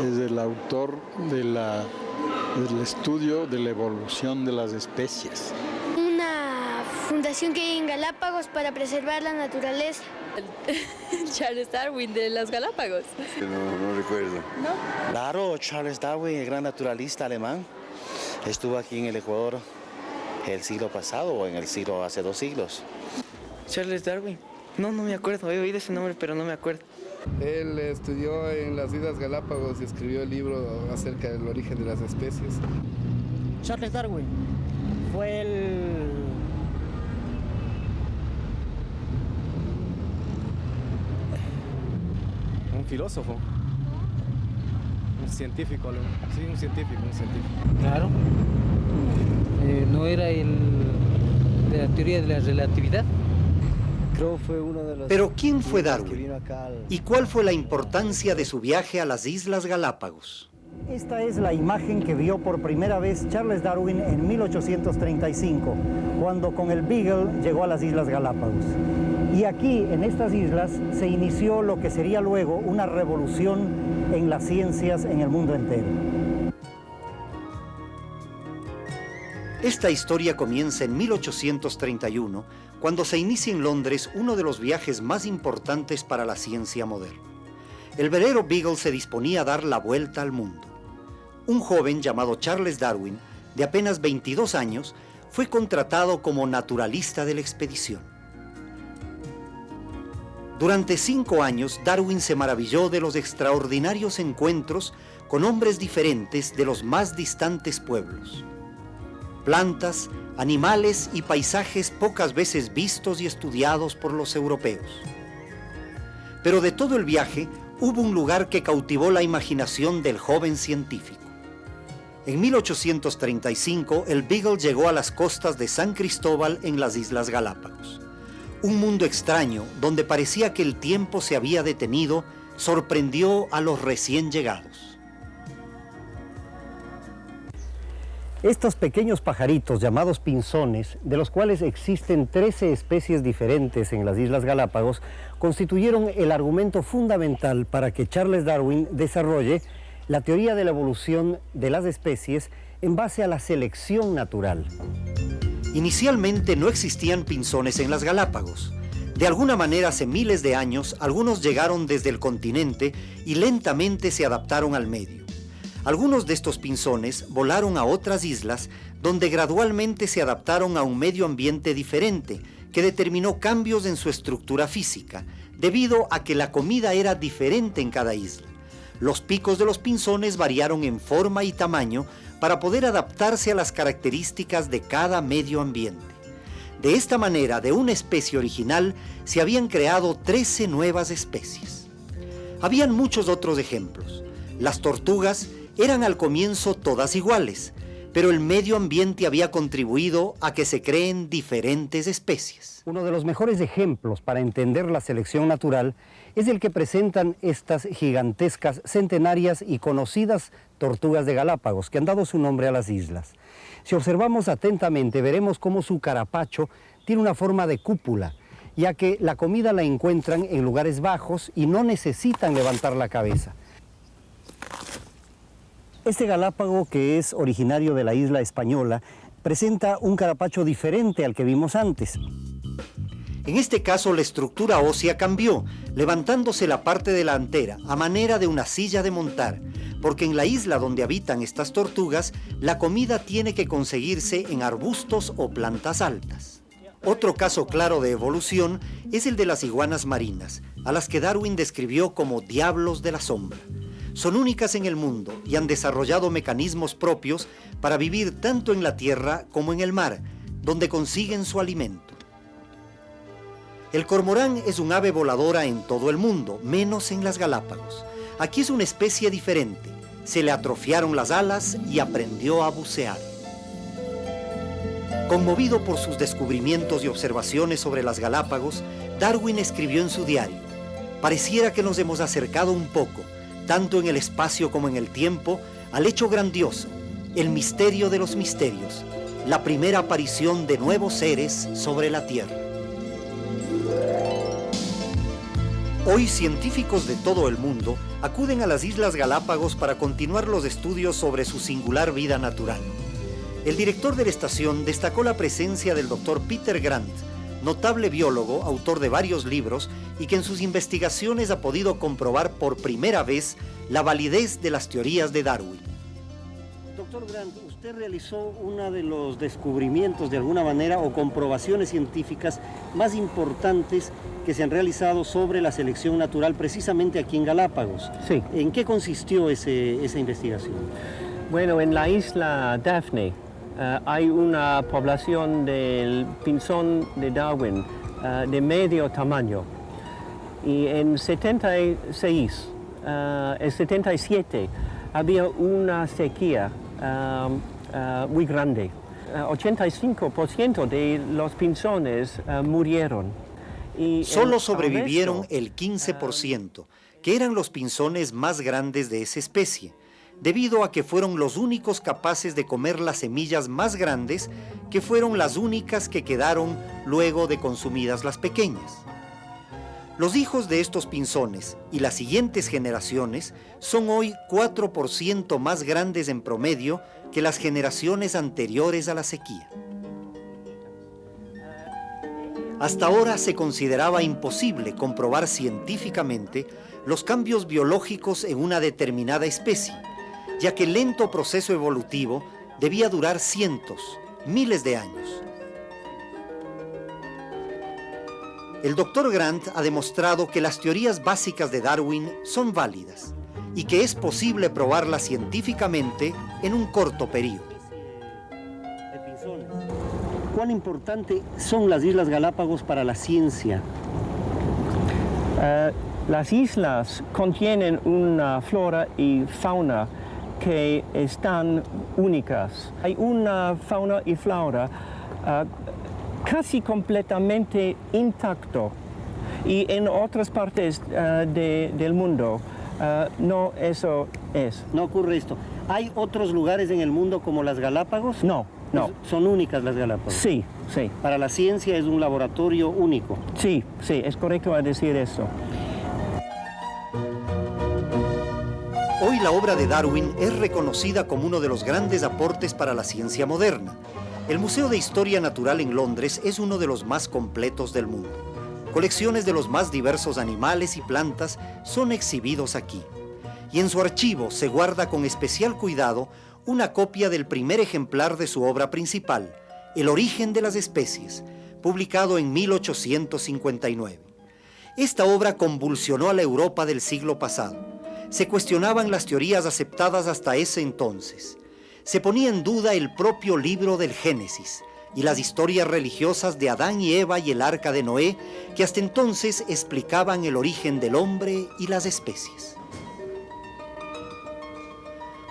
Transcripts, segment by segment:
es el autor del estudio de la evolución de las especies. Una fundación que hay en Galápagos para preservar la naturaleza. Charles Darwin de las Galápagos. No recuerdo. ¿No? Claro, Charles Darwin, el gran naturalista alemán, estuvo aquí en el Ecuador el siglo pasado o en el siglo hace 2 siglos. Charles Darwin. No me acuerdo, he oído ese nombre, pero no me acuerdo. Él estudió en las Islas Galápagos y escribió el libro acerca del origen de las especies. Charles Darwin fue un filósofo, un científico, sí, un científico. Claro, no era de la teoría de la relatividad. Creo fue uno de los... Pero ¿quién fue Darwin? ¿Y cuál fue la importancia de su viaje a las Islas Galápagos? Esta es la imagen que vio por primera vez Charles Darwin en 1835, cuando con el Beagle llegó a las Islas Galápagos. Y aquí, en estas islas, se inició lo que sería luego una revolución en las ciencias en el mundo entero. Esta historia comienza en 1831, cuando se inicia en Londres uno de los viajes más importantes para la ciencia moderna. El velero Beagle se disponía a dar la vuelta al mundo. Un joven llamado Charles Darwin, de apenas 22 años, fue contratado como naturalista de la expedición. Durante 5 años, Darwin se maravilló de los extraordinarios encuentros con hombres diferentes de los más distantes pueblos. Plantas, animales y paisajes pocas veces vistos y estudiados por los europeos. Pero de todo el viaje, hubo un lugar que cautivó la imaginación del joven científico. En 1835, el Beagle llegó a las costas de San Cristóbal en las Islas Galápagos. Un mundo extraño, donde parecía que el tiempo se había detenido, sorprendió a los recién llegados. Estos pequeños pajaritos llamados pinzones, de los cuales existen 13 especies diferentes en las Islas Galápagos, constituyeron el argumento fundamental para que Charles Darwin desarrolle la teoría de la evolución de las especies en base a la selección natural. Inicialmente no existían pinzones en las Galápagos. De alguna manera, hace miles de años, algunos llegaron desde el continente y lentamente se adaptaron al medio. Algunos de estos pinzones volaron a otras islas, donde gradualmente se adaptaron a un medio ambiente diferente, que determinó cambios en su estructura física, debido a que la comida era diferente en cada isla. Los picos de los pinzones variaron en forma y tamaño para poder adaptarse a las características de cada medio ambiente. De esta manera, de una especie original, se habían creado 13 nuevas especies. Habían muchos otros ejemplos. Las tortugas eran al comienzo todas iguales, pero el medio ambiente había contribuido a que se creen diferentes especies. Uno de los mejores ejemplos para entender la selección natural es el que presentan estas gigantescas, centenarias y conocidas tortugas de Galápagos, que han dado su nombre a las islas. Si observamos atentamente, veremos cómo su carapacho tiene una forma de cúpula, ya que la comida la encuentran en lugares bajos y no necesitan levantar la cabeza. Este galápago, que es originario de la isla española, presenta un carapacho diferente al que vimos antes. En este caso, la estructura ósea cambió, levantándose la parte delantera a manera de una silla de montar, porque en la isla donde habitan estas tortugas, la comida tiene que conseguirse en arbustos o plantas altas. Otro caso claro de evolución es el de las iguanas marinas, a las que Darwin describió como diablos de la sombra. Son únicas en el mundo y han desarrollado mecanismos propios para vivir tanto en la tierra como en el mar, donde consiguen su alimento. El cormorán es un ave voladora en todo el mundo, menos en las Galápagos. Aquí es una especie diferente. Se le atrofiaron las alas y aprendió a bucear. Conmovido por sus descubrimientos y observaciones sobre las Galápagos, Darwin escribió en su diario: pareciera que nos hemos acercado un poco, tanto en el espacio como en el tiempo, al hecho grandioso, el misterio de los misterios, la primera aparición de nuevos seres sobre la Tierra. Hoy científicos de todo el mundo acuden a las Islas Galápagos para continuar los estudios sobre su singular vida natural. El director de la estación destacó la presencia del Dr. Peter Grant, notable biólogo, autor de varios libros, y que en sus investigaciones ha podido comprobar por primera vez la validez de las teorías de Darwin. Doctor Grant, usted realizó uno de los descubrimientos de alguna manera o comprobaciones científicas más importantes que se han realizado sobre la selección natural precisamente aquí en Galápagos. Sí. ¿En qué consistió esa investigación? Bueno, en la isla Daphne hay una población del pinzón de Darwin de medio tamaño. Y en 77 había una sequía muy grande. 85% de los pinzones murieron. Y solo sobrevivieron el 15%, que eran los pinzones más grandes de esa especie, debido a que fueron los únicos capaces de comer las semillas más grandes, que fueron las únicas que quedaron luego de consumidas las pequeñas. Los hijos de estos pinzones y las siguientes generaciones son hoy 4% más grandes en promedio que las generaciones anteriores a la sequía. Hasta ahora se consideraba imposible comprobar científicamente los cambios biológicos en una determinada especie, ya que el lento proceso evolutivo debía durar cientos, miles de años. El Dr. Grant ha demostrado que las teorías básicas de Darwin son válidas y que es posible probarlas científicamente en un corto periodo. ¿Cuán importante son las Islas Galápagos para la ciencia? Las islas contienen una flora y fauna que están únicas. Hay una fauna y flora casi completamente intacto, y en otras partes del mundo no eso es. No ocurre esto. ¿Hay otros lugares en el mundo como las Galápagos? No. ¿Son únicas las Galápagos? Sí. Para la ciencia es un laboratorio único. Sí, es correcto decir eso. Hoy la obra de Darwin es reconocida como uno de los grandes aportes para la ciencia moderna. El Museo de Historia Natural en Londres es uno de los más completos del mundo. Colecciones de los más diversos animales y plantas son exhibidos aquí. Y en su archivo se guarda con especial cuidado una copia del primer ejemplar de su obra principal, El origen de las especies, publicado en 1859. Esta obra convulsionó a la Europa del siglo pasado. Se cuestionaban las teorías aceptadas hasta ese entonces. Se ponía en duda el propio libro del Génesis y las historias religiosas de Adán y Eva y el arca de Noé, que hasta entonces explicaban el origen del hombre y las especies.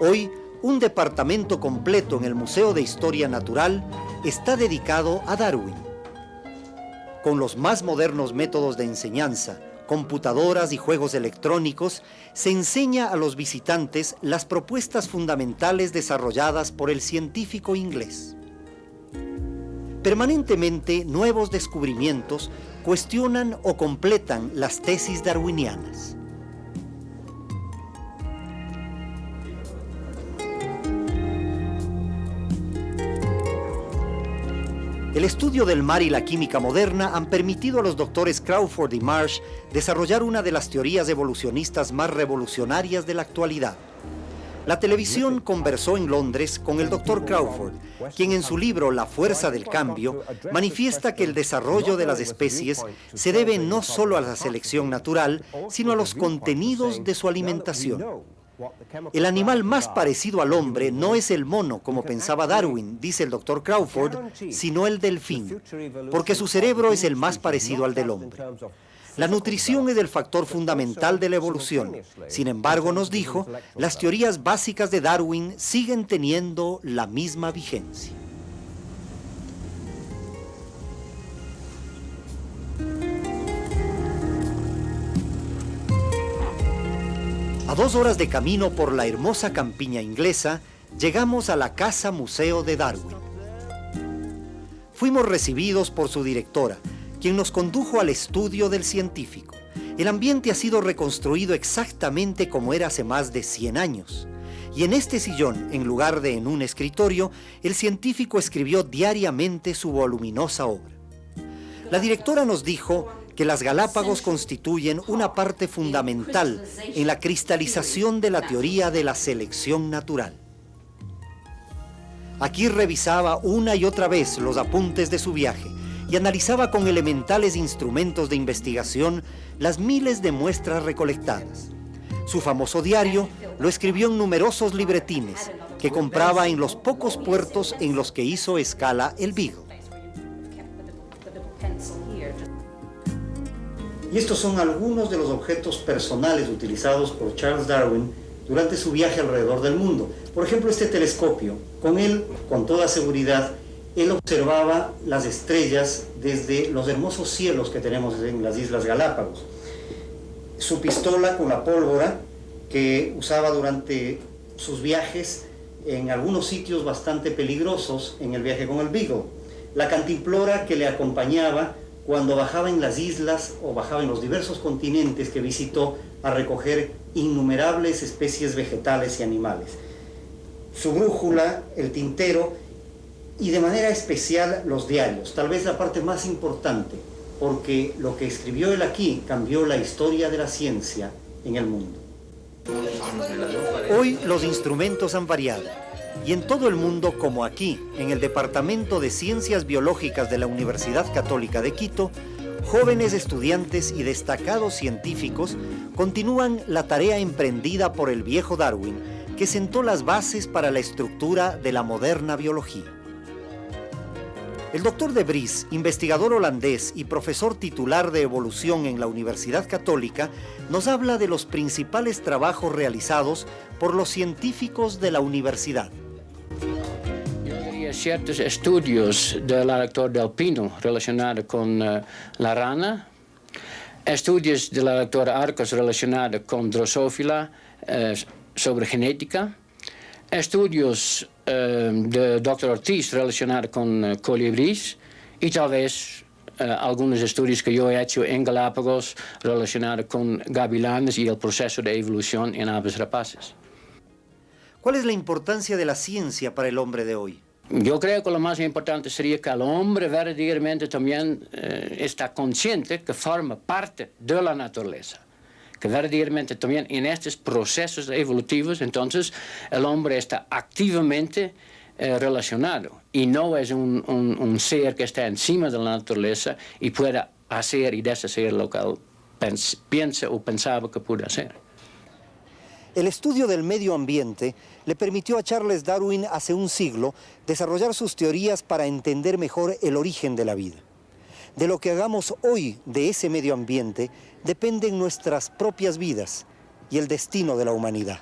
Hoy, un departamento completo en el Museo de Historia Natural está dedicado a Darwin. Con los más modernos métodos de enseñanza, computadoras y juegos electrónicos, se enseña a los visitantes las propuestas fundamentales desarrolladas por el científico inglés. Permanentemente, nuevos descubrimientos cuestionan o completan las tesis darwinianas. El estudio del mar y la química moderna han permitido a los doctores Crawford y Marsh desarrollar una de las teorías evolucionistas más revolucionarias de la actualidad. La televisión conversó en Londres con el doctor Crawford, quien en su libro La fuerza del cambio manifiesta que el desarrollo de las especies se debe no solo a la selección natural, sino a los contenidos de su alimentación. El animal más parecido al hombre no es el mono, como pensaba Darwin, dice el doctor Crawford, sino el delfín, porque su cerebro es el más parecido al del hombre. La nutrición es el factor fundamental de la evolución. Sin embargo, nos dijo, las teorías básicas de Darwin siguen teniendo la misma vigencia. A 2 horas de camino por la hermosa campiña inglesa, llegamos a la Casa Museo de Darwin. Fuimos recibidos por su directora, quien nos condujo al estudio del científico, El ambiente ha sido reconstruido exactamente como era hace más de 100 años. Y en este sillón, en lugar de en un escritorio, el científico escribió diariamente su voluminosa obra. La directora nos dijo que las Galápagos constituyen una parte fundamental en la cristalización de la teoría de la selección natural. Aquí revisaba una y otra vez los apuntes de su viaje y analizaba con elementales instrumentos de investigación las miles de muestras recolectadas. Su famoso diario lo escribió en numerosos libretines que compraba en los pocos puertos en los que hizo escala el Beagle. Y estos son algunos de los objetos personales utilizados por Charles Darwin durante su viaje alrededor del mundo. Por ejemplo, este telescopio. Con él, con toda seguridad, él observaba las estrellas desde los hermosos cielos que tenemos en las Islas Galápagos. Su pistola con la pólvora que usaba durante sus viajes en algunos sitios bastante peligrosos en el viaje con el Beagle. La cantimplora que le acompañaba cuando bajaba en las islas o bajaba en los diversos continentes que visitó a recoger innumerables especies vegetales y animales. Su brújula, el tintero y de manera especial los diarios, tal vez la parte más importante, porque lo que escribió él aquí cambió la historia de la ciencia en el mundo. Hoy los instrumentos han variado y en todo el mundo, como aquí, en el Departamento de Ciencias Biológicas de la Universidad Católica de Quito, jóvenes estudiantes y destacados científicos continúan la tarea emprendida por el viejo Darwin, que sentó las bases para la estructura de la moderna biología. El doctor De Vries, investigador holandés y profesor titular de evolución en la Universidad Católica, nos habla de los principales trabajos realizados por los científicos de la universidad. Ciertos estudios del doctor Del Pino relacionados con la rana, estudios del doctor Arcos relacionados con Drosophila sobre genética, estudios del doctor Ortiz relacionados con colibríes y tal vez algunos estudios que yo he hecho en Galápagos relacionados con gavilanes y el proceso de evolución en aves rapaces. ¿Cuál es la importancia de la ciencia para el hombre de hoy? Yo creo que lo más importante sería que el hombre verdaderamente también está consciente que forma parte de la naturaleza, que verdaderamente también en estos procesos evolutivos, entonces el hombre está activamente relacionado y no es un ser que está encima de la naturaleza y pueda hacer y deshacer lo que él piensa o pensaba que puede hacer. El estudio del medio ambiente le permitió a Charles Darwin hace un siglo desarrollar sus teorías para entender mejor el origen de la vida. De lo que hagamos hoy de ese medio ambiente dependen nuestras propias vidas y el destino de la humanidad.